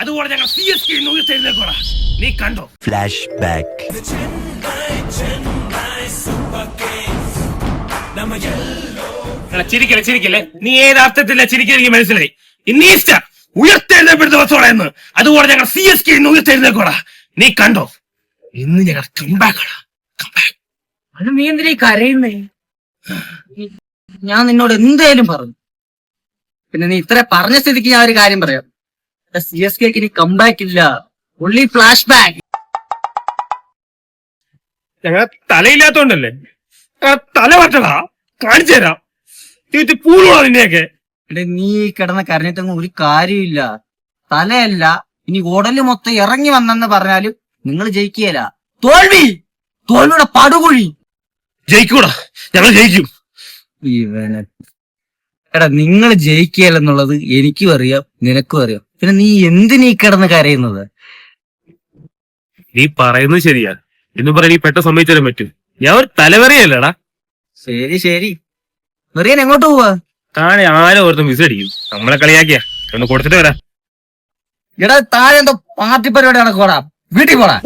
അതുപോലെ ഞങ്ങൾ CSK ഉയർത്തെഴുന്നേൽക്കോടാ. നീ കണ്ടോ? Flashback. ചിരിക്കല്ലേ. നീ ഏതർത്ഥത്തില്ല ചിരിക്കാൻ എനിക്ക് മനസ്സിലായി. ഇന്ന് ഈസ്റ്റർ ഉയർത്തെഴുന്നേൽപ്പിന്റെ ദിവസമാണ് എന്ന്. അതുപോലെ ഞങ്ങൾ CSK ഉയർത്തെഴുന്നേൽക്കോടാ. നീ കണ്ടോ? ഇന്ന് ഞങ്ങൾ കംബാക്കടാ. അത് നീ എന്തിനാ കരയുന്നേ? ഞാൻ നിന്നോട് എന്തേലും പറഞ്ഞു. പിന്നെ നീ ഇത്ര പറഞ്ഞ സ്ഥിതിക്ക് ഞാൻ ഒരു കാര്യം പറയാം. CSK ഇനി കംബാക്ക് ഇല്ല, ഒൺലി ഫ്ലാഷ് ബാക്ക്. ഞങ്ങൾ തലയില്ലാത്തോണ്ടല്ലേ? തല പറ്റടാ, കാണിച്ചു തരാം. പൂളോടാ നിന്നെയൊക്കെ. നീ കിടന്ന് കരഞ്ഞിട്ടൊന്നും ഒരു കാര്യമില്ല. തലയല്ല, ഇനി ഉടല് മൊത്തം ഇറങ്ങി വന്നെന്ന് പറഞ്ഞാലും നിങ്ങൾ ജയിക്കുകയല്ല. തോൽവിയുടെ പടുകുഴി. ജയിക്കൂടാ, ഞങ്ങൾ ജയിക്കും. എടാ, നിങ്ങൾ ജയിക്കുകയല്ലെന്നുള്ളത് എനിക്കും അറിയാം, നിനക്കും അറിയാം. പിന്നെ നീ എന്തിനീ കിടന്ന് കരയുന്നത്? നീ പറയുന്നത് ശരിയാ. എന്ന് പറയാൻ നീ പെട്ടെന്ന് സമ്മതിച്ചാലും പറ്റും. ഞാൻ ഒരു തലവറിയല്ലടാ. ശരി വെറിയാൻ എങ്ങോട്ട് പോവാ? താഴെ ആരോ ഓർത്ത് മിസ് അടിക്കും. നമ്മളെ കളിയാക്കിയാ ഒന്ന് കൊടുത്തിട്ട് വരാം. എടാ, താഴെ എന്തോ പാർട്ടി പരിപാടി നടക്കോടാ, വീട്ടിൽ പോടാ.